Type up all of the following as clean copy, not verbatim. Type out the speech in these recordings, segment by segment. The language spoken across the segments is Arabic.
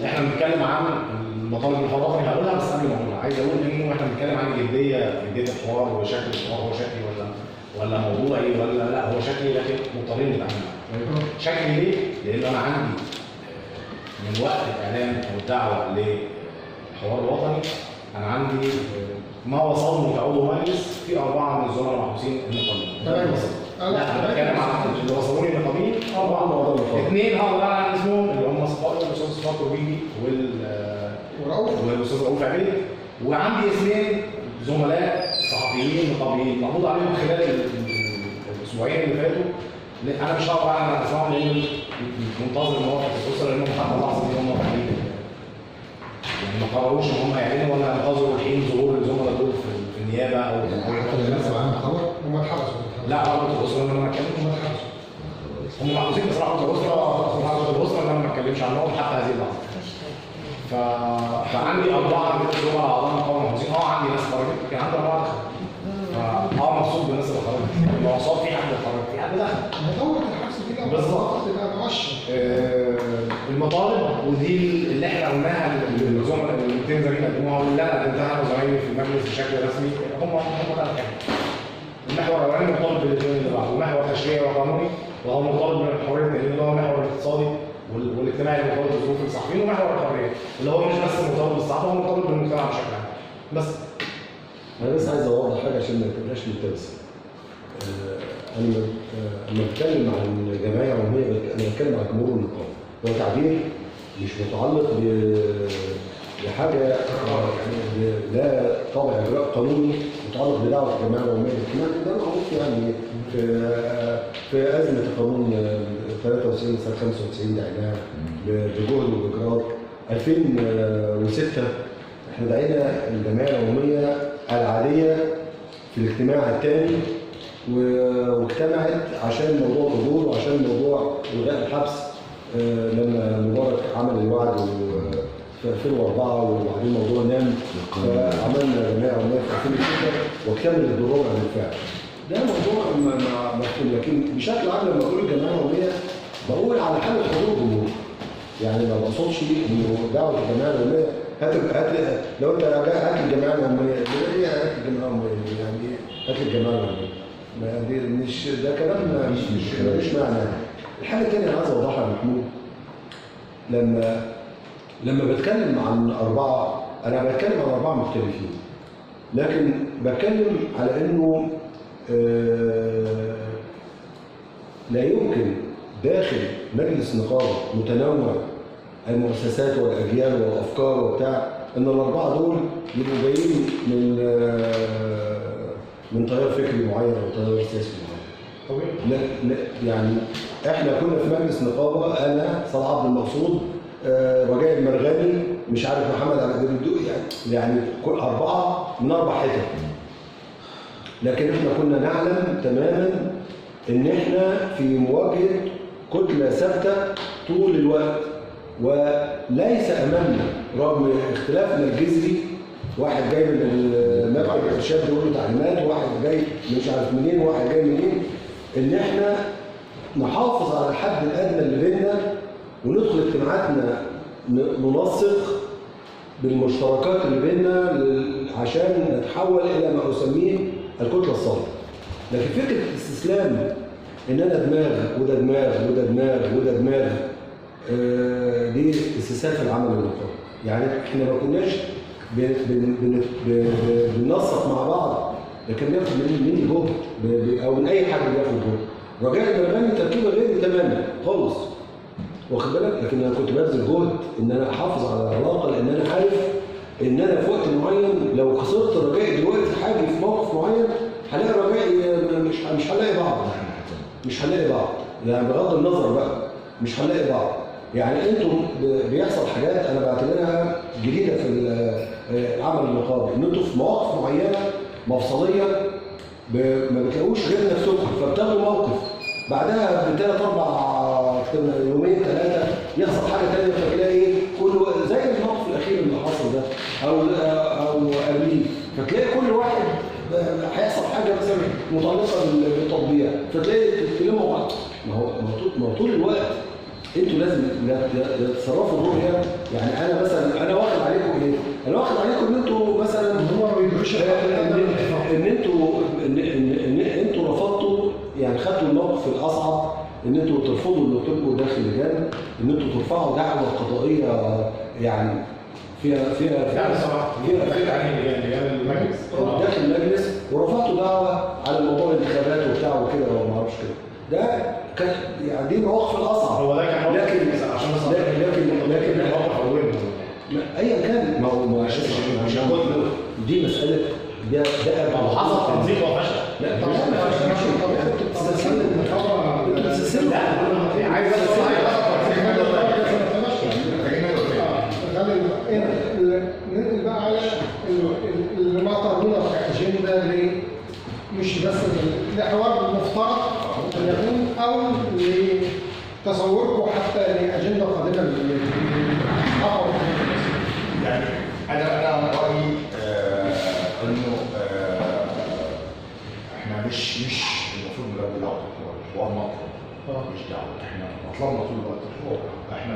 احنا بنتكلم عن المطالب الوطني هقولها، بس قبل ما اقولها عايز اقول انه احنا بنتكلم عن جديه الحوار وشكل الحوار، هو شكلي ولا موضوعي ولا لا هو شكلي، لكن مضطرين نتعامل معاه. شكلي ليه؟ لان انا عندي من وقت الاعلان او الدعوه للحوار الوطني انا عندي ما وصلني كعضو مجلس في 4 من الزملاء المحبوسين النقابيين. تمام. لا انا بتكلم عن اللي وصلوني النقابيين 4 2 هقدر اعلن عن اسمهم اللي هم صفاء الاستاذ صفاء كوبيجي والاستاذ رؤوف عبيد، وعندي 2 زملاء صحفيين نقابيين مقبوض عليهم خلال الاسبوعين اللي فاتوا. انا مش هقدر اعلن عن اسمائهم لان منتظر موافقه الاسره، لانهم حتى اللحظه دي هم واقفين يعني ما قرروش ان هم يعلنوا ولا ينتظروا الحين ظهور الزملاء دول في النيابه او لسه معانا خبر هم اتحبسوا. لا رابطه الاسره انا ما اتكلمش، هم اتحبسوا. هم محبوسين بس رابطه الاسره انا ما اتكلمش عنهم حتى هذه اللحظه. فعندي 4 من الزملاء اعضاء نقابه محبوسين. عندي ناس خرجت، كان عندي 4 دخلوا. مبسوط بالناس اللي خرجت. المواصلات في حد خرج، في حد دخل. هيطول الحبس كده بالظبط. تبقى مؤشر. المطالب ودي اللي احنا قلناها للزملاء اللي 200 زميل قدموها واللي انا قدمتها انا وزمايلي في المجلس بشكل رسمي هم 3 حاجات. المحور الاولاني مرتبط بالاثنين اللي بعده، محور تشريعي وقانوني وهو مرتبط بالحريه التأمين اللي هو المحور الاقتصادي والاجتماعي اللي مرتبط بظروف الصحفيين، ومحور الحريه اللي هو مش بس مرتبط بالصحافه، هو مرتبط بالمجتمع بشكل عام. بس انا بس عايز اوضح حاجه عشان ما تبقاش ملتبسه. انا لما بتكلم عن جمعيه عموميه انا بتكلم عن جمهور النقابه، هو تعبير مش متعلق بحاجه يعني لا طابع اجراء قانوني متعلق بدعوه الجمعيه العموميه للاجتماع. ده معروف يعني في ازمه قانون 93 سنه 95 دعيناها بجهد واجراءات. 2006 احنا دعينا الجمعيه العموميه العاديه في الاجتماع الثاني واجتمعت عشان موضوع الأجور وعشان موضوع إلغاء الحبس لما مبارك عمل الوعد في 2004 وبعدين موضوع نام، فعملنا جمعيه عموميه في 2006 واكتملت بالربع بالفعل. ده موضوع مفهوم، لكن بشكل عام لما بقول الجمعيه العموميه بقول على حاله حضور الجمهور. يعني ما بقصدش انه دعوه الجمعيه العموميه هات لو انت هات الجمعيه العموميه ايه هات الجمعيه العموميه يعني هات الجمعيه العموميه مش ده كلام مش معنى. الحاجه الثانيه اللي عايز اوضحها يا محمود، لما بتكلم عن 4 انا بتكلم عن 4 مختلفين، لكن بتكلم على انه لا يمكن داخل مجلس نقابه متنوع المؤسسات والاجيال والافكار وبتاع ان ال4 دول يبقوا جايين من تيار فكري معين او تيار سياسي معين. لا يعني احنا كنا في مجلس نقابه انا صلاح عبد المقصود رجاء المرغني مش عارف محمد عبد الدوق يعني كل 4 من 4 حتت. لكن احنا كنا نعلم تماما ان احنا في مواجهه كتله ثابته طول الوقت، وليس امامنا رغم اختلافنا الجذري واحد جاي من المكتب الارشاد بيقول له تعليمات، واحد جاي مش عارف منين، واحد جاي منين، ان احنا نحافظ على الحد الادنى اللي بيننا وندخل اجتماعاتنا ننسق بالمشتركات اللي بيننا عشان نتحول الى ما اسميه الكتله الصلبه. لكن فكره الاستسلام ان انا دماغ وده دماغ وده دماغ وده دماغ دي استسهال في العمل النقابي. يعني احنا ما كناش بننسق مع بعض، لكن بياخد مني جهد او من اي حد بياخد جهد. رجاء المرغني تركيبه غير تماما خالص واخد بالك، لكن انا كنت ببذل جهد ان انا احافظ على العلاقه، لان انا عارف ان انا في وقت معين لو خسرت رجائي دلوقتي حاجه في موقف معين هلاقي رجائي مش هنلاقي بعض، مش هنلاقي بعض يعني بغض النظر بقى مش هنلاقي بعض. يعني انتم بيحصل حاجات انا بعتبرها جديده في العمل النقابي، ان انتم في مواقف معينه مفصليه ما بتلاقوش غير نفسكم فبتاخدوا موقف بعدها ب3 4 يومين 3 يحصل حاجه ثانيه فتلاقي ايه كله زي الموقف الاخير اللي حصل ده او قبليه، فتلاقي كل واحد هيحصل حاجه مثلا متعلقه بالتطبيع فتلاقي تتكلموا بعض. ما هو طول الوقت انتوا لازم تتصرفوا الرؤيه. يعني انا مثلا انا واخد عليكم ايه؟ انا واخد عليكم ان انتوا مثلا هم ما بيدروش ان انتوا ان انتوا رفضتوا، يعني خدتوا الموقف الاصعب ان انتوا ترفضوا اللي تبقوا داخل اللجان، ان انتوا ترفعوا دعوه قضائيه يعني فيها لا بصراحه لجان المجلس داخل المجلس، ورفعتوا دعوه على موضوع الانتخابات وبتاع وكده وما اعرفش كده. ده كان يعني دي المواقف الاصعب. هو ده كان لكن عشان لكن الموقف اولاني ايا كان ما هو مش دي مساله ده لو حصل تنظيم وفشل. لا طبعا لا عايز ننقل بقى على اللي ما ترونه كاجنده مش بس لحوار المفترض ان يكون او لتصوركم حتى لاجنده قادمه يعني انا رايي انه احنا مش المفروض نلغي دعوه الحوار مطلب مش دعوه. احنا مطلبنا طول الوقت الحوار. احنا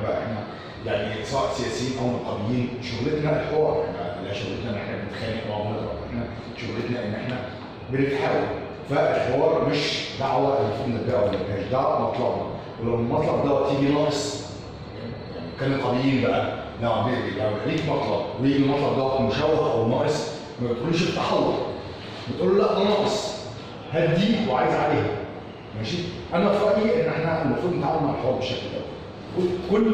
يعني سواء سياسيين او نقابيين شغلتنا الحوار. احنا لا شغلتنا ان احنا بنتخانق او بنضرب، احنا شغلتنا ان احنا بنتحاول. فالحوار مش دعوه المفروض نبدأ ولا مش دعوه مطلبنا. ولو المطلب دوت يجي ناقص يعني كنقابيين بقى لو ليك مطلب ويجي المطلب دوت مشوه او ناقص، ما بتقولوش التحول، بتقول لا ده ناقص هديه وعايز عليها. ماشي؟ انا في رايي ان احنا المفروض نتعامل مع الحوار بالشكل ده. كل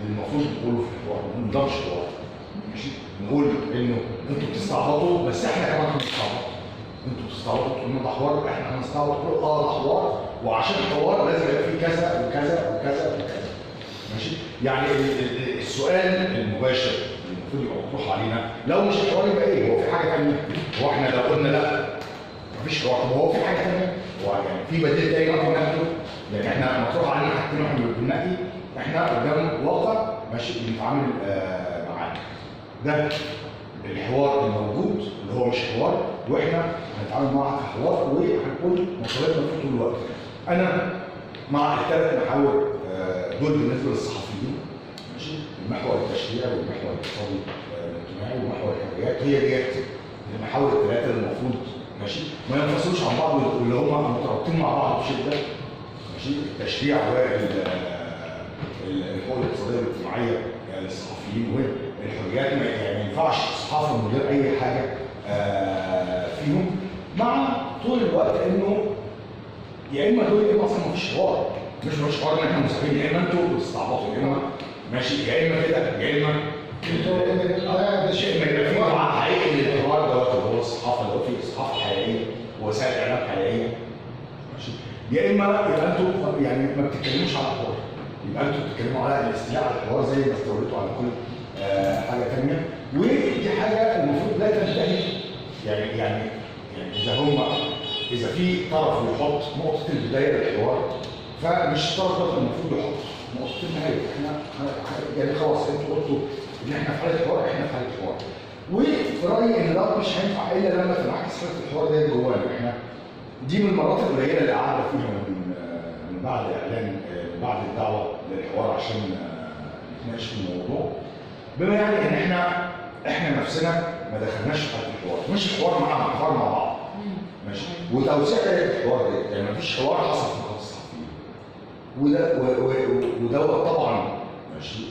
المفروض نقوله في الحوار ما نضمش الحوار. ماشي؟ نقول انه انتوا بتستعبطوا بس احنا كمان هنستعبط. انتوا بتستعبطوا تقولوا ده حوار، احنا هنستعبط نقول ده حوار، وعشان الحوار لازم يبقى فيه كذا وكذا وكذا وكذا. ماشي؟ يعني السؤال المباشر المفروض يبقى مطروح علينا لو مش الحوار يبقى ايه؟ هو في حاجه ثانيه؟ هو احنا لو قلنا لا مفيش حوار، طب هو في حاجه ثانيه؟ هو يعني في بديل تاني ممكن ناخده؟ يعني احنا مطروح علينا حاجتين واحنا بننقي، احنا قدام واقع ماشي بنتعامل معاه. ده الحوار الموجود اللي هو مش حوار، واحنا هنتعامل معاه كحوار وهنقول مطالبنا فيه طول الوقت. انا مع الثلاث محاور دول بالنسبه للصحفيين. ماشي؟ المحور التشريعي والمحور الاقتصادي الاجتماعي ومحور الحريات، هي ديت المحاور الثلاثه اللي المفروض ماشي ما ينفصلوش عن بعض واللي هم مترابطين مع بعض بشده. ماشي؟ التشريع والحقوق الاقتصاديه والاجتماعيه للصحفيين والحريات ما ينفعش الصحافه من غير اي حاجه فيهم، مع طول الوقت انه يا اما دول يا اما اصلا مفيش حوار. مش حوار ان احنا مستحيل، يا اما انتوا بتستعبطوا يا اما ماشي، يا اما كده يا اما ده شيء ما يبقى في وعي حقيقي للحوار دوت اللي هو الصحافه، اللي هو فيه صحافه حقيقيه ووسائل اعلام حقيقيه. ماشي؟ يا اما يبقى انتوا يعني ما بتتكلموش على الحوار، يبقى انتوا بتتكلموا على الاستيلاء على الحوار زي ما استوليتوا على كل حاجه ثانيه، ودي حاجه المفروض لا تنتهي. يعني اذا في طرف يحط نقطه البدايه للحوار، فمش الطرف ده المفروض يحط نقطه النهايه. احنا يعني خلاص انتوا قلتوا ان احنا في حاله حوار، احنا في حاله حوار. وفي رايي ان ده مش هينفع الا لما تنعكس حاله الحوار ده جوانا. احنا دي من المرات القليله اللي قعدنا فيها من بعد اعلان بعد الدعوه للحوار عشان نتناقش في الموضوع، بما يعني ان احنا نفسنا ما دخلناش في حاله الحوار، مش الحوار معاهم، الحوار مع بعض. ماشي؟ وتوسيع الحوار ده يعني مفيش حوار حصل في نقابه الصحفيين. ودوت طبعا ماشي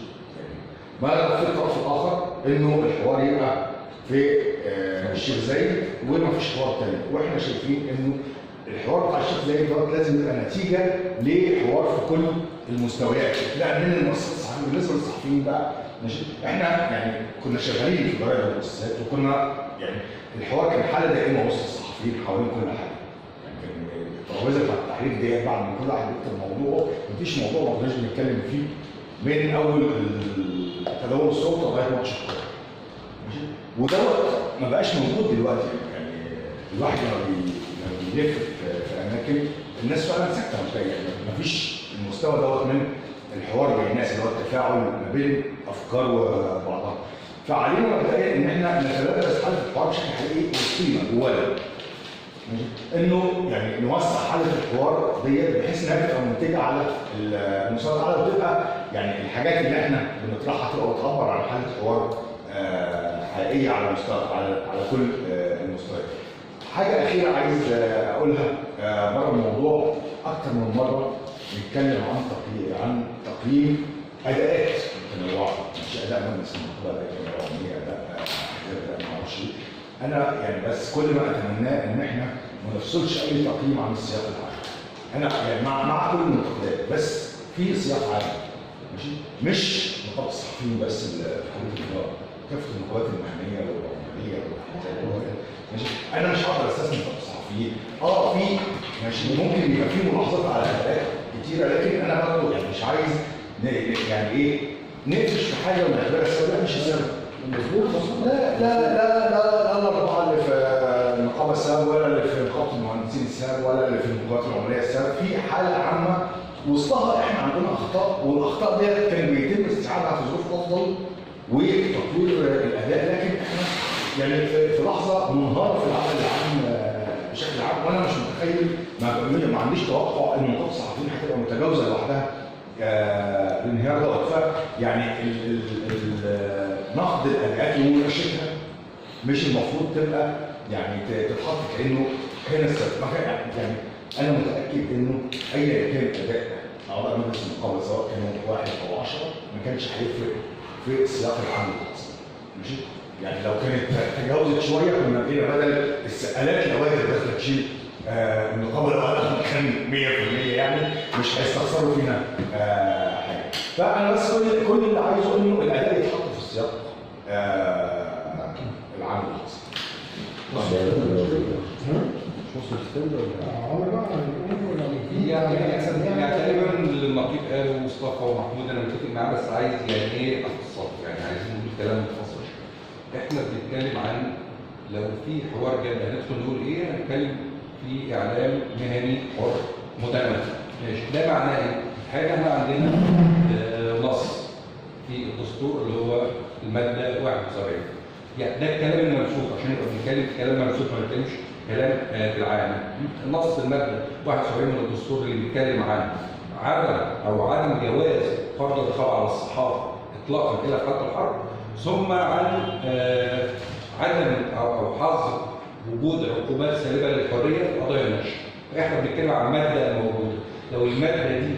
يعني ما في الطرف الاخر انه الحوار يبقى في الشيخ زايد ومفيش حوار تاني، واحنا شايفين انه الحوار بتاع الشيخ زايد دوت لازم يبقى نتيجه لحوار في كل المستويات. لا من المؤسسات الصحفيه بالنسبه للصحفيين بقى ماشي، احنا يعني كنا شغالين في جرايد المؤسسات وكنا يعني الحوار كان حاله دائمه وسط الصحفيين حوالين كل حاجه. يعني الترابيزه بتاعت التحرير ديت بعد ما كل واحد بيكتب موضوع مفيش موضوع ما كناش بنتكلم فيه من اول تداول السلطه لغايه ماتش الكوره. ماشي؟ ودوت ما بقاش موجود دلوقتي. يعني الواحد لما بيلف في اماكن الناس فعلا ساكته مش لاقيه، مفيش المستوى دوت من الحوار بين الناس اللي هو التفاعل ما بين افكار وبعضها. فعلينا مبدئيا ان احنا نتبادل حاله الحوار بشكل حقيقي وقيمه جوانا. انه يعني نوسع حاله الحوار ديت بحيث انها تبقى منتجه على المستوى الاعلى، وتبقى يعني الحاجات اللي احنا بنطرحها تبقى بتعبر عن حاله حوار حقيقيه على مستوى على كل المستويات. حاجه اخيره عايز اقولها بره الموضوع، اكثر من مره بنتكلم عن تقييم اداءات متنوعه، مش اداء مجلس النقابه، اداء اداء ما اعرفش. انا يعني بس كل ما اتمناه ان احنا ما نفصلش اي تقييم عن السياق العام. انا يعني مع كل الانتقادات، بس في سياق عام ماشي، مش نقابه الصحفيين بس اللي في النقابه، كافه النقابات المهنيه والعماليه والحاجات ماشي. انا مش هقدر استثني نقابه الصحفيين، في ماشي ممكن يبقى في ملاحظات على اداءات كتيره، لكن انا برضه يعني مش عايز يعني ايه نقفش في حاجه ونعتبرها السبب. لا مش السبب مظبوط. لا لا لا لا الاربعه اللي في النقابه السبب، ولا اللي في نقابه المهندسين السبب، ولا اللي في النقابات العماليه السبب. في حاله عامه وسطها احنا عندنا اخطاء، والاخطاء ديت كان بيتم استيعابها في ظروف افضل وتطوير الاداء، لكن احنا يعني في لحظه منهاره في العمل العام بشكل عام. وانا مش متخيل، ما عنديش توقع ان نقابه الصحفيين هتبقى متجاوزه لوحدها الانهيار دوت. يعني نقد الاداءات ومناقشتها مش المفروض تبقى يعني تتحط كانه هنا السبب. يعني انا متاكد انه ايا كان اداء اعضاء مجلس النقابه سواء كانوا 1 أو 10 ما كانش هيفرق في سياق العمل اصلا ماشي. يعني لو كانت تجاوزت شويه كنا بقينا بدل السقالات الاوائل اللي داخله تشيل النقابه الاوائل كان 100% يعني مش هيستخسروا فينا حاجه. فانا بس كل اللي عايزه انه الاداء يتحط في السياق العام الاصلي. يعني تقريبا النقيب قاله مصطفى ومحمود انا متفق معاه، بس عايز يعني ايه اختصار، يعني عايزين نقول كلام مختصر. احنا بنتكلم عن لو في حوار جاد هندخل نقول ايه؟ هنتكلم في اعلام مهني حر متنوع. ماشي، ده معناه ايه؟ حاجه احنا عندنا نص في الدستور اللي هو الماده 71. يعني ده الكلام المنسوخ، عشان نبقى بنتكلم في كلام منسوخ ما نتكلمش كلام في العام. نص الماده 71 من الدستور اللي بيتكلم عن عدم جواز فرض الرقابه على الصحافه اطلاقا الى حالة الحرب، ثم عن عدم او حظر وجود عقوبات سالبه للحريه في قضايا النشر. احنا بنتكلم عن ماده موجوده، لو الماده دي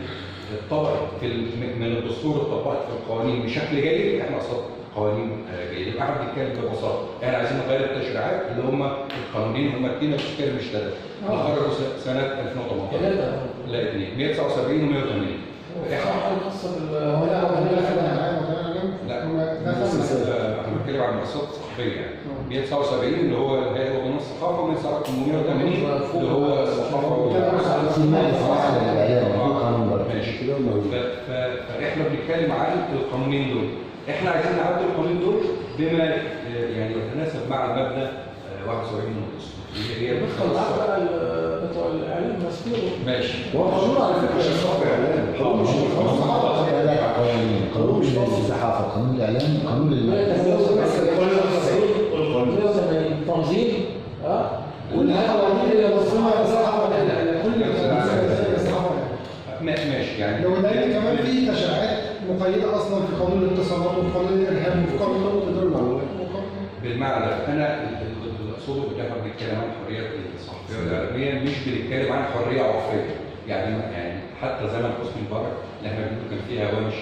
اتطبقت من الدستور اتطبقت في القوانين بشكل جيد، احنا قصاد قوانين جيده. احنا بنتكلم ببساطه، احنا عايزين نغير التشريعات اللي هم القانونين، هم اثنين مش كده مش ثلاثه. خرجوا سنه 2018 لا 2 179 و 180. لا احنا بنتكلم عن المؤسسات الصحفيه يعني 179 اللي هو الهيئه الوطنيه للصحافه، و 880 اللي هو الصحافه ماشي كده. فاحنا بنتكلم عن القانونين دول، احنا عايزين نعدل القانونين دول بما يعني يتناسب مع المبدا 71 من الدستور اللي هي بتوع الاعلام مسؤول. ماشي. هو القانون على فكره مش صحفي اعلام، القانون مش القانون مش بس الصحافه، قانون الاعلام قانون تنظيم والقوانين اللي بتصنع الصحافه كل الصحافه ماشي. يعني لو ده كمان في تشريعات مقيده اصلا في قانون الاتصالات وفي قانون الارهاب وفي قانون التدرج. بالمعنى انا اللي اقصده ان احنا بنتكلم عن الحريات الصحفيه والاعلاميه، مش بنتكلم عن حريه عرفيه. يعني حتى زمن حسني مبارك اللي احنا بنقول كان فيها هوامش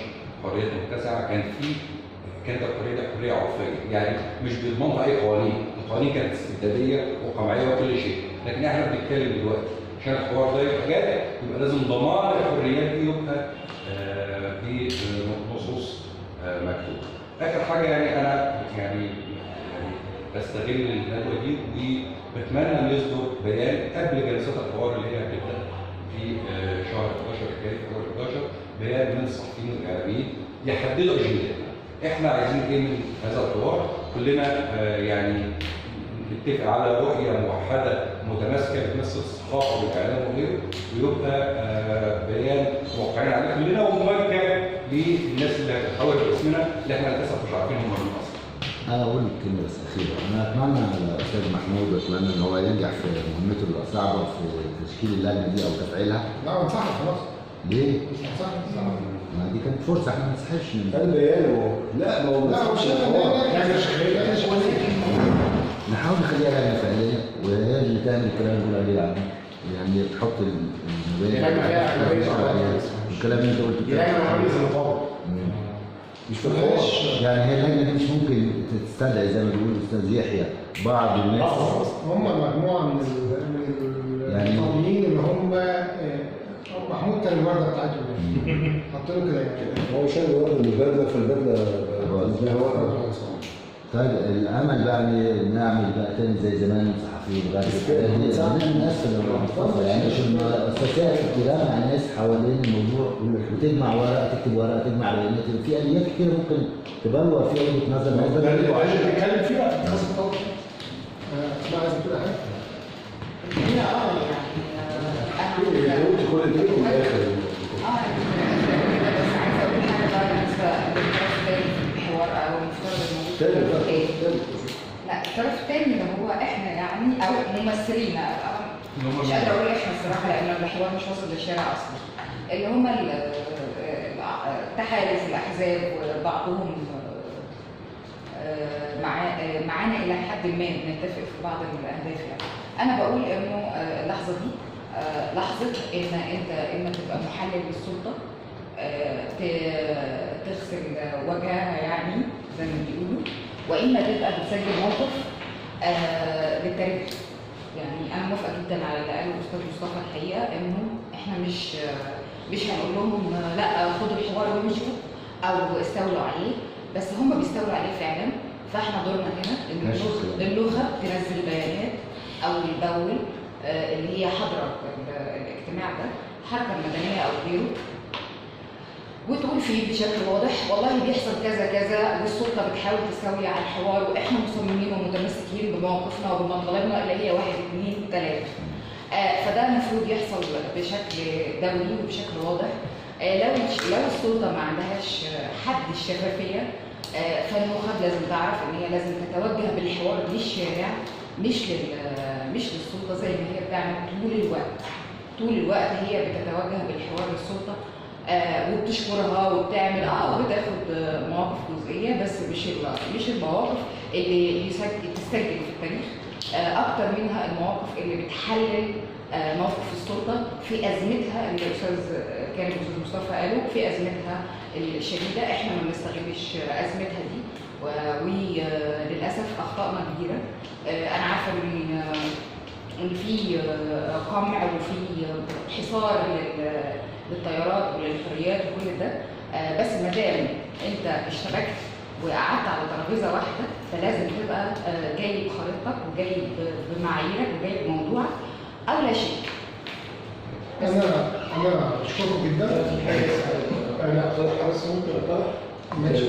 حريات متسعه، كانت الحريه دي حريه عرفيه، يعني مش بيضمنها اي قوانين، القوانين كانت استبداديه وقمعيه وكل شيء. لكن احنا بنتكلم دلوقتي عشان الحوار ده يبقى جاد، يبقى لازم ضمان الحريات دي يبقى بنصوص مكتوبه. اخر حاجه يعني انا يعني بستغل الندوه دي وبتمنى ان يصدر بيان قبل جلسات الحوار اللي هي هتبدا في شهر 11 الجاي، في 11 بيان من الصحفيين والاعلاميين يحددوا اجندتنا. احنا عايزين ايه من هذا الحوار؟ كلنا يعني نتفق على رؤيه موحده متماسكه بتمثل الصحافه والاعلام وغيره، ويبقى بيان موقعين عليه كلنا وموجه للناس اللي هتحاول باسمنا اللي احنا للاسف مش عارفين هم مين اصلا. انا اقول كلمه بس اخيره. انا اتمنى على الاستاذ محمود، واتمنى ان هو ينجح في مهمته الصعبه في تشكيل اللجنه دي او تفعيلها. لا انصحك خلاص. ليه؟ مش انصحك. ما دي كانت فرصه احنا ما نسحبش قال بيان لا ما هو ما لا صحش مش الحوار. نحاول نخليها لجنه فعليه، وهي اللي تعمل الكلام اللي بنقول عليه يعني. يعني تحط المبادئ لجنة فيها أغلبية الكلام اللي انت قلته دي لجنه مجلس النقابه مش في الحوار. يعني هي اللجنه دي مش ممكن تستدعي زي ما بيقول الاستاذ يحيى بعض الناس هم مجموعه من يعني القانونيين اللي هم محمود كان الورده بتاعتهم يعني حط له كده يعني. هو شال ورد من البدله فالبدله هو طيب الامل بقى ان نعمل بقى تاني زي زمان صحفيين بقى الناس اللي يعني عشان استطيع تجمع الناس حوالين الموضوع وتجمع ورقه، تكتب ورقه، تجمع بيانات، في اليات كتير ممكن تبلور فيها وجهه نظر الناس. ده اللي عايز نتكلم فيه بقى في قصه الطور. اسمع عايز تقول حاجه؟ هي يعني قلت كل ده في الاخر. بس عايزه اقول حاجه بقى بالنسبه للطرف الثاني في الحوار او المفترض الموجود. لا الطرف الثاني اللي هو احنا يعني او ممثلين، مش قادره اقول احنا الصراحه لان الحوار مش واصل للشارع اصلا، اللي هم التحالف الاحزاب وبعضهم معانا الى حد ما بنتفق في بعض الاهداف. يعني انا بقول انه اللحظه دي لحظه ان انت اما تبقى محلل للسلطه تغسل وجهها يعني زي ما بيقولوا، واما تبقى بتسجل موقف للتاريخ. يعني انا موافقه جدا على اللي قاله الاستاذ مصطفى الحقيقه، انه احنا مش هنقول لهم لا خدوا الحوار وامشوا او استولوا عليه، بس هم بيستولوا عليه فعلا. فاحنا دورنا هنا ان النخب تنزل بيانات اول باول اللي هي حاضره الاجتماع ده، الحركه المدنيه او غيره، وتقول فيه بشكل واضح والله بيحصل كذا كذا والسلطه بتحاول تستولي على الحوار واحنا مصممين ومتمسكين بمواقفنا وبمطالبنا اللي هي 1 2 3. فده المفروض يحصل بشكل دولي وبشكل واضح. لو السلطه ما عندهاش حد الشفافيه، فالنخب لازم تعرف ان هي لازم تتوجه بالحوار للشارع مش للسلطه زي ما هي بتعمل طول الوقت هي بتتوجه بالحوار للسلطه وبتشكرها وبتعمل بتاخد مواقف جزئيه، بس مش المواقف اللي تسجل في التاريخ اكتر منها المواقف اللي بتحلل موقف السلطه في ازمتها اللي الاستاذ مصطفى قاله، في ازمتها الشديده. احنا ما بنستغلش ازمتها دي وللاسف اخطائنا كبيره. انا عارفه ان في قمع وفي حصار للطيارات وللحريات وكل ده، بس ما دام انت اشتبكت وقعدت على ترابيزه واحده فلازم تبقى جاي بخريطتك وجاي بمعاييرك وجاي بموضوعك او لا شيء. انا اشكركم جدا. انا بس ممكن اقترح ماشي.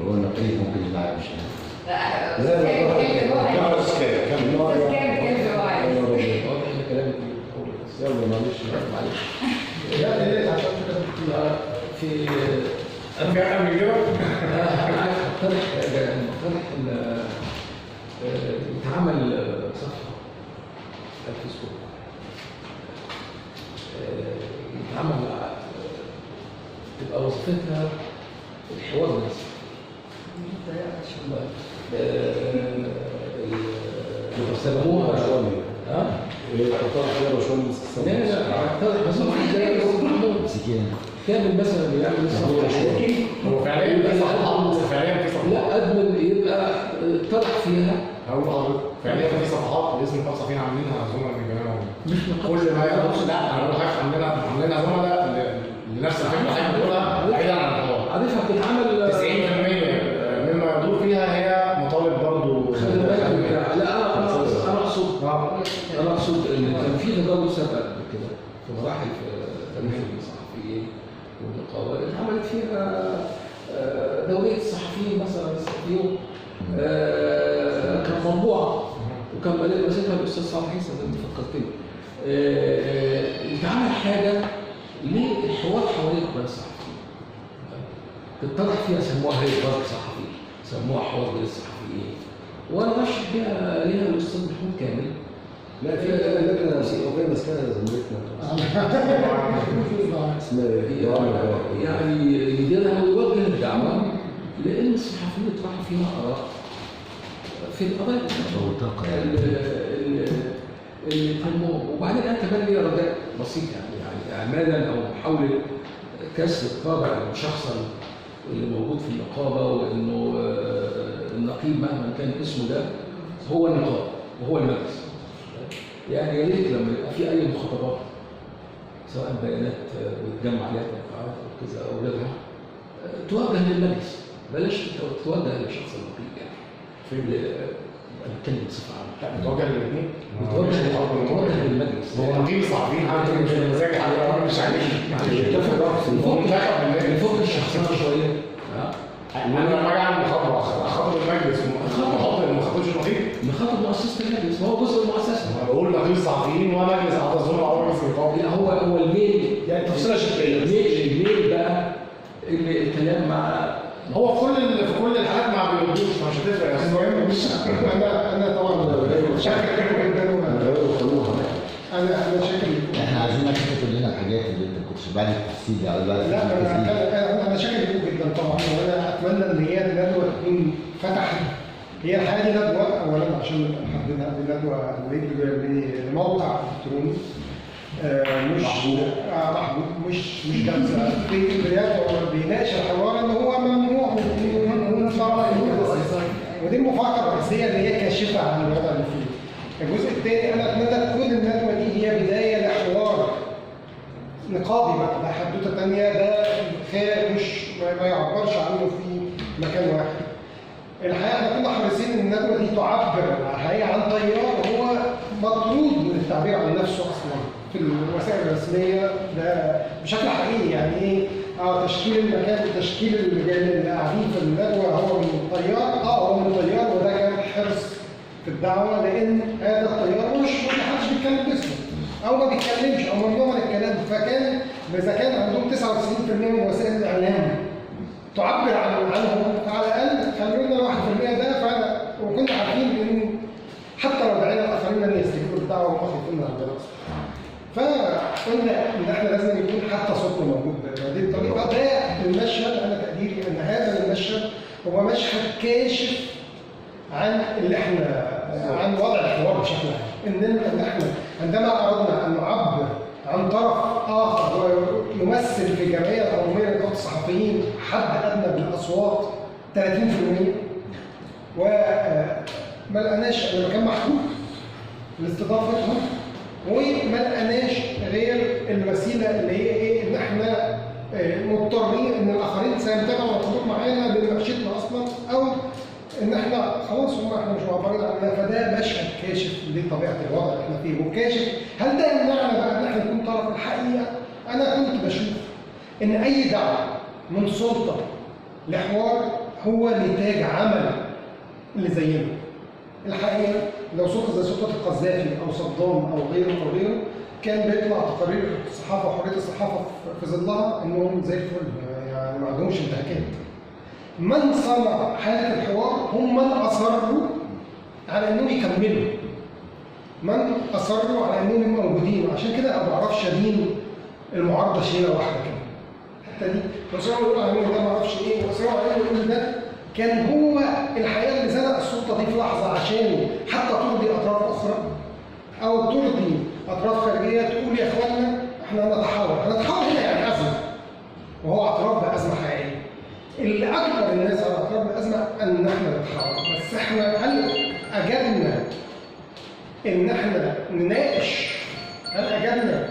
هو النقيب ممكن يلعب مش يلا معلش لا عشان في انا في حاجه من كده عايز اقترح يتعمل صفحه على الفيسبوك، يتعمل تبقى وظيفتها الحوار بس. بيسموها تحطها فيها شويه لا مسكين كامل مثلا بيعمل الصفحه. هو فعليا في صفحات لا ادمن يبقى طرح فيها. هقول لحضرتك فعليا في صفحات باسم خاصه فينا عاملينها زملاء من الجماعه كل ما يخص. لا انا بقول حاجه عاملينها زملاء لنفس الفكره اللي حضرتك بتقولها بعيدا عن الحوار. عارفها بتتعمل 90% مما يدور فيها هي مطالب برضه. خلي بالك لا انا اقصد ان كان في تجارب سابقه كده في مراحل في تاريخ الصحفيين والنقابه اللي اتعملت فيها دوريه الصحفيين مثلا الصحفيون كان موضوع وكان ماسكها الاستاذ صالح حسن زي ما فكرتني. يتعمل حاجه للحوار حوالين قضايا الصحفيين اتضح فيها سموها هيئه برج صحفي، سموها حوار بين الصحفيين، وانا برشح بيها ليها الاستاذ محمود كامل. لا في لجنه ثقافيه ماسكاها زميلتنا اسمها يعني يديرها ويوجه الدعوه، لان الصحفيين يطرحوا فيها اراء في القضايا اللي تهمهم. وبعدين انا كمان ليا رجاء بسيط يعني اعمالا او محاوله كسر الطابع المشخصن اللي موجود في النقابه، وانه النقيب مهما كان اسمه ده هو النقابه وهو المجلس. يعني يا ريت لما يبقى في اي مخاطبات سواء بيانات بيتجمع عليها توقعات او كذا او غيرها توجه للمجلس، بلاش توجه للشخص النقيب يعني. بتكلم بصفه عامه. لا بتوجه للاثنين. بتوجه للمجلس. هو نقيب الصحفيين حتى مش مزاج على مش عليه. نفك الشخصيه شويه. انا لما اجي اعمل خطوه اخاطب المجلس ما اخاطبش النقيب. نخاطب مؤسسه المجلس، ما هو جزء من المؤسسه. انا بقول نقيب الصحفيين ومجلس اعضاء الزملاء او مجلس النقابه. لا هو الميل يعني تفصيله شكليه. الميل بقى اللي الكلام مع هو في كل الحالات ما بيردوش، مش هتفرق. المهم مش انا طبعا شاكر جدا انا شاكر. احنا عايزينك انت تقول لنا الحاجات اللي انت كنتش بعد التفصيل على بالك. لا انا شاكر لكم جدا طبعا، وانا اتمنى ان هي الندوه تكون فتحت. هي الحقيقه دي ندوه اولا عشان حددها، دي ندوه لموقع الكتروني مش محبوب، مش جلسه بيناقش الحوار اللي هو ممنوع من الطرف. ودي المفارقه الرئيسيه اللي هي كاشفه عن الوضع اللي فيه. الجزء الثاني انا اتمنى تكون الندوه دي هي بدايه لحوار نقابي بقى، ده حدوته ثانيه، ده خير مش ما يعبرش عنه في مكان واحد. الحقيقه احنا كنا حريصين ان الندوه دي تعبر الحقيقه عن تيار هو مطرود من التعبير عن نفسه اصلا في الوسائل الرسميه ده بشكل حقيقي. يعني ايه؟ تشكيل المكان، تشكيل اللي قاعدين في الندوه هو من تيار، هو من تيار، وده كان حرص في الدعوه، لان هذا التيار مش محدش بيتكلم باسمه او ما بيتكلمش او ممنوع من الكلام. فكان اذا كان عندهم 99% من وسائل الاعلام تعبر عنهم، فعلى الاقل خلوا لنا 1% ده. وكنا عارفين ان حتى لو دعينا الاخرين لن يستجيبوا للدعوه ومخالفين عن الدراسه. فقلنا ان احنا لازم يكون حتى صوتنا موجود بهذه الطريقه. ده المشهد انا تقديري ان هذا المشهد هو مشهد كاشف عن اللي احنا عن وضع الحوار بشكل عام. ان احنا عندما اردنا ان نعبر عن طرف اخر ويمثل في الجمعيه العموميه لنقابه الصحفيين حد ادنى بالاصوات 30%، وما لقناش المكان محدود لاستضافتهم، وما لقناش غير الوسيله اللي هي ايه؟ ان احنا مضطرين ان الاخرين سيتابعوا الحضور معانا بمناقشتنا اصلا، او ان احنا خلاص احنا مش معبرين عننا. فده مشهد كاشف لطبيعه الوضع اللي احنا فيه، وكاشف هل ده يمنعنا بقى ان احنا نكون طرف الحقيقه؟ انا كنت بشوف ان اي دعوه من سلطه لحوار هو نتاج عمل اللي زينا. الحقيقه لو سلطه زي سلطه القذافي او صدام او غيره كان بيطلع تقارير الصحافه وحريه الصحافه في ظلها انهم زي الفل، يعني ما عندهمش انتهاكات. من صنع حاله الحوار هم من اصروا على انهم يكملوا، من اصروا على انهم يبقوا موجودين. وعشان كده ما بعرفش ادين المعارضه شيله واحده كده. الحته دي وصلوا يقولوا على ده ما اعرفش ايه، وصلوا على يقول ده كان هو الحقيقه اللي زنق السلطه دي في لحظه عشان حتى ترضي اطراف اخرى او ترضي اطراف خارجيه تقول يا اخوانا احنا هنتحاور هنا يعني ازمه، وهو اعتراف بازمه حقيقيه. اللي اكبر الناس على اعتراف بالازمه ان احنا نتحاور، بس احنا هل اجدنا ان احنا نناقش؟ هل اجدنا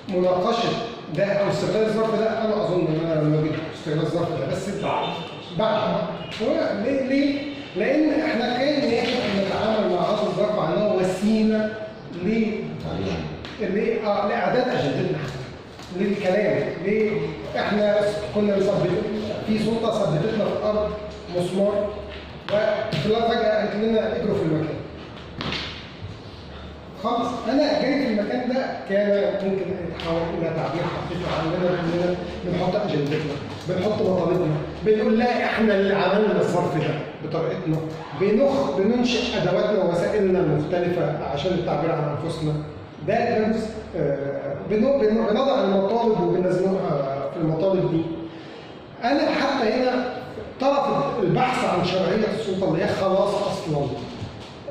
مناقشه ده او استغلال الظرف ده؟ انا اظن ان انا لما جيت استغلال الظرف ده بس بعد ليه؟ لان احنا كان يجب ان نتعامل مع هذا الظرف على انه وسيله لاعداد اجندتنا للكلام. ليه؟ احنا كنا مثبتين في سلطه ثبتتنا في الارض مسمار، وفجاه قالت لنا اجروا في المكان. خلاص انا جاي في المكان ده كان ممكن يتحول الى تعبير حقيقي عننا اننا بنحط اجندتنا. بنحط مطالبنا، بنقول لا احنا اللي عملنا الظرف ده بطريقتنا، بننشئ ادواتنا ووسائلنا المختلفه عشان التعبير عن انفسنا. ده جزء بنضع المطالب وبنزنقها في المطالب دي. انا حتى هنا طرف البحث عن شرعيه السلطه اللي هي خلاص اصلا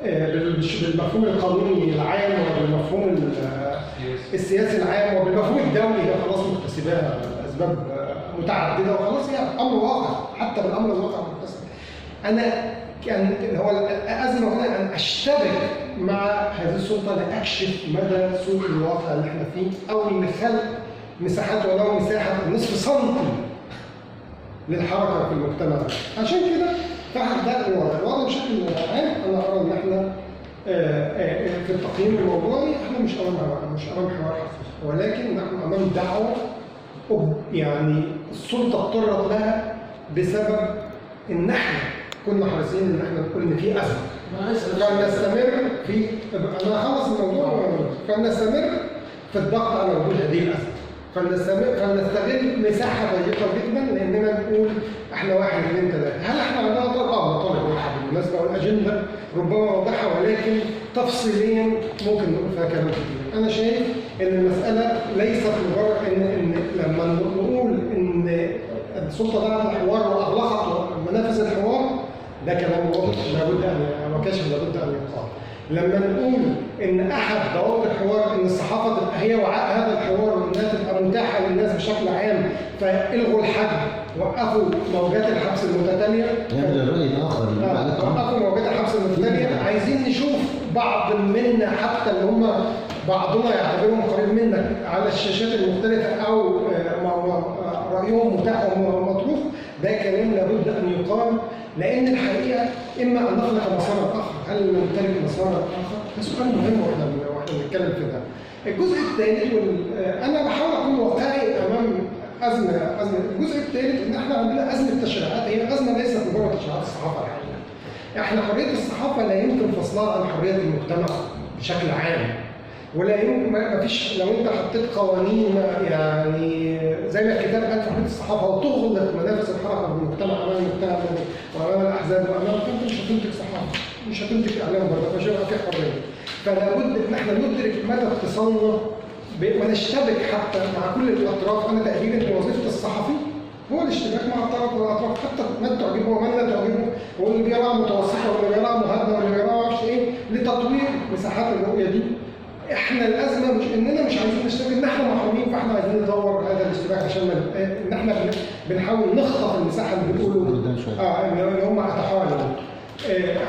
بالمفهوم القانوني العام وبالمفهوم السياسي العام وبالمفهوم الدولي، هي خلاص مكتسباها لاسباب متعدده وخلاص هي امر واقع، حتى بالامر الواقع مكتسب. انا كان هو الازمه هنا ان اشتبك مع هذه السلطه لاكشف مدى سوء الواقع اللي احنا فيه، او لخلق مساحات ولو مساحه نصف سنتي للحركه في المجتمع. عشان كده ده الوضع بشكل عام. انا ارى ان احنا في التقييم الموضوعي احنا مش امام حوار حقيقي، ولكن نحن امام دعوه يعني السلطه اضطرت لها بسبب ان احنا كنا حريصين ان احنا نقول ان في ازمه، فنستمر في انا هخلص الموضوع، فنستمر في الضغط على وجود هذه الازمه، فنستغل مساحه ضيقه جدا لاننا نقول احنا 1 2 3. هل احنا عندنا مطالب واضحه بالمناسبه والاجنده ربما واضحه، ولكن تفصيليا ممكن نقول فيها كلام كتير. انا شايف ان المساله ليست مجرد ان لما نقول ان السلطه ضاعت الحوار واغلقت منافذ الحوار، ده كلام واضح لابد ان وكاشف لابد ان يقال. لما نقول ان احد ضوابط الحوار ان الصحافه تبقى هي وعاء هذا الحوار وانها تبقى متاحه للناس بشكل عام، فالغوا الحجب، وقفوا موجات الحبس المتتاليه. نعمل الراي الاخر وقفوا موجات الحبس المتتاليه. عايزين نشوف بعض منا حتى اللي هم بعضنا يعتبرهم قريب منك على الشاشات المختلفه او رايهم متاح ومطروح. ده كلام لابد ان يقال، لان الحقيقه اما ان نخلق مسارا اخر، هل نمتلك مسارا اخر؟ ده سؤال مهم واحنا بنتكلم في ده. الجزء الثالث انا بحاول اكون واقعي امام ازمه. الجزء الثالث ان احنا عندنا ازمه تشريعات، هي ازمه ليست مجرد تشريعات الصحافه الحقيقه. احنا حريه الصحافه لا يمكن فصلها عن حريه المجتمع بشكل عام، ولا يمكن ما فيش. لو انت حطيت قوانين يعني زي ما الكتاب قال في حريه الصحافه وتغلق منافذ الحركه في المجتمع امام المجتمع وامام الاحزاب وامام انت مش هتنتج صحافه، مش هتنتج اعلام برضه، مش هيبقى في حريه. فلا بد ان احنا ندرك مدى اتصالنا ونشتبك حتى مع كل الاطراف. انا تقريبا ان وظيفه الصحفي هو الاشتباك مع الطرف والاطراف، حتى من تعجبه ومن لا تعجبه، واللي بيراها متوسطه واللي بيراها مهدنه واللي بيراها ما اعرفش ايه، لتطوير مساحات الرؤيه دي. احنا الازمه مش اننا مش عايزين نشتبك، ان احنا محرومين، فاحنا عايزين نطور هذا الاشتباك عشان ان احنا بنحاول نخطف المساحه اللي بنقوله اللي هم اتحولوا.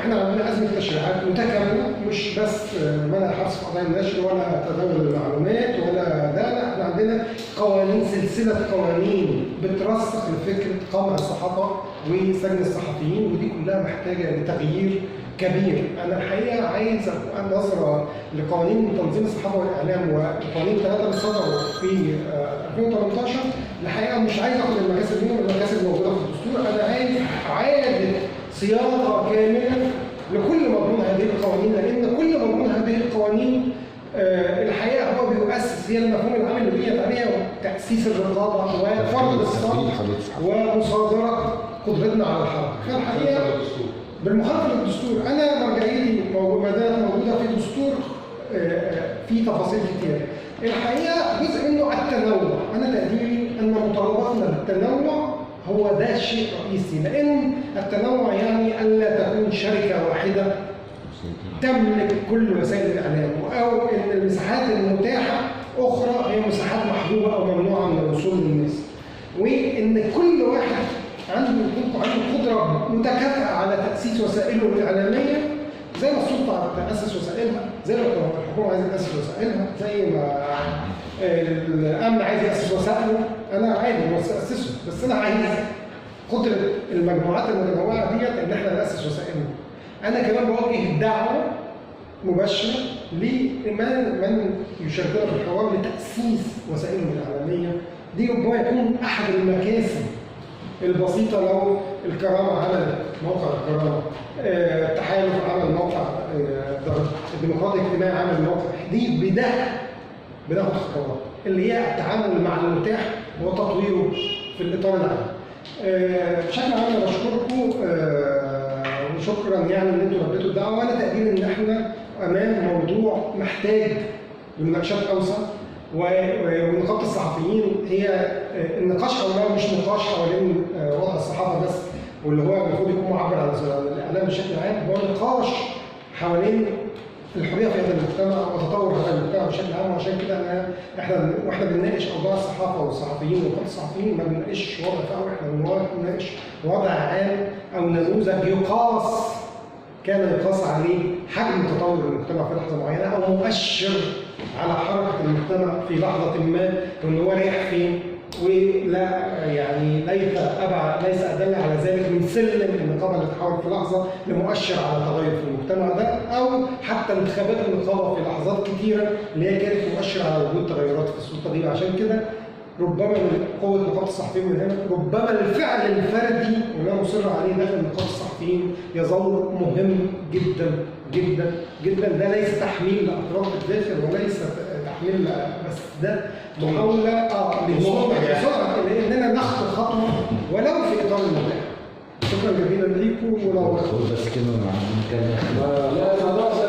احنا عندنا ازمه تشريعات متكامله، مش بس منع الحبس في قضايا النشر ولا تداول المعلومات ولا ده، لا احنا عندنا قوانين، سلسله قوانين بترسخ لفكره قمع الصحافه وسجن الصحفيين، ودي كلها محتاجه لتغيير كبير. انا الحقيقه عايز نظره لقوانين تنظيم الصحافه والاعلام وقوانين 3 اللي صدروا في 2018. الحقيقه مش عايز اخد المكاسب منهم، المكاسب موجوده في الدستور. انا عايز اعاده صياغه كامله لكل مضمون هذه القوانين، لان كل مضمون هذه القوانين الحقيقه هو بيؤسس، هي المفهوم العام اللي بنيت عليها تاسيس الرقابه وفرض الصوت ومصادره قدرتنا على الحركه. فالحقيقه بالمخالفه للدستور، انا مرجعيتي موجوده في الدستور في تفاصيل كتير. الحقيقه جزء منه التنوع، انا تقديري ان مطالباتنا بالتنوع هو ده شيء رئيسي، لان التنوع يعني الا تكون شركه واحده تملك كل وسائل الاعلام، او ان المساحات المتاحه اخرى هي مساحات محجوبه او ممنوعه من الوصول للناس، وان كل واحد عنده قدره متكافئه على تاسيس وسائله الاعلاميه، زي ما السلطه تاسس وسائلها، زي ما الحكومه عايزه تاسس وسائلها، زي ما الامن عايز ياسس وسائله. انا عادي اسسه، بس انا عايز قدره المجموعات المتنوعه ديت ان احنا ناسس وسائلنا. انا كمان بوجه دعوه مباشره لمن يشاركون في الحوار لتاسيس وسائلهم الاعلاميه. دي ربما يكون احد المكاسب البسيطه. لو الكرامه عملت موقع الكرامه، التحالف عمل موقع، الديمقراطي الاجتماعي عمل موقع، دي بناخد خطوات اللي هي التعامل مع المتاح وتطويره في الاطار العام. بشكل عام انا بشكركم وشكرا يعني ان انتم رديتوا الدعوه، وانا تقديري ان احنا امام موضوع محتاج لمناقشات اوسع، ونقابه الصحفيين هي النقاش حواليها مش نقاش حوالين وضع الصحافه بس واللي هو المفروض يكون معبر عن الاعلام بشكل عام، هو نقاش حوالين الحريه في هذا المجتمع وتطور هذا المجتمع بشكل عام. وعشان كده واحنا بنناقش اوضاع الصحافه والصحفيين ونقابه الصحفيين ما بنناقش وضع فئوي، احنا بنناقش وضع عام او نموذج يقاس كان يقاس عليه حجم تطور المجتمع في لحظه معينه، او مؤشر على حركه المجتمع في لحظه ما وان هو رايح فين، ولا يعني ليس ادل على ذلك من سلم النقابه اللي تتحول في لحظه لمؤشر على تغير في المجتمع ده، او حتى انتخابات النقابه في لحظات كثيره اللي هي كانت مؤشر على وجود تغيرات في السلطه دي. عشان كده ربما من قوه نقابه الصحفيين من هنا، ربما الفعل الفردي اللي انا مصر عليه داخل نقابه الصحفيين يظل مهم جدا جدا جدا. ده ليس تحميل لاطراف الداخل وليس تحميل بس ده محاوله بسرعه لاننا نخطو خطوه ولو في اطار المبادئ. شكرا جزيلا ليكم. ولو بس كلمه مع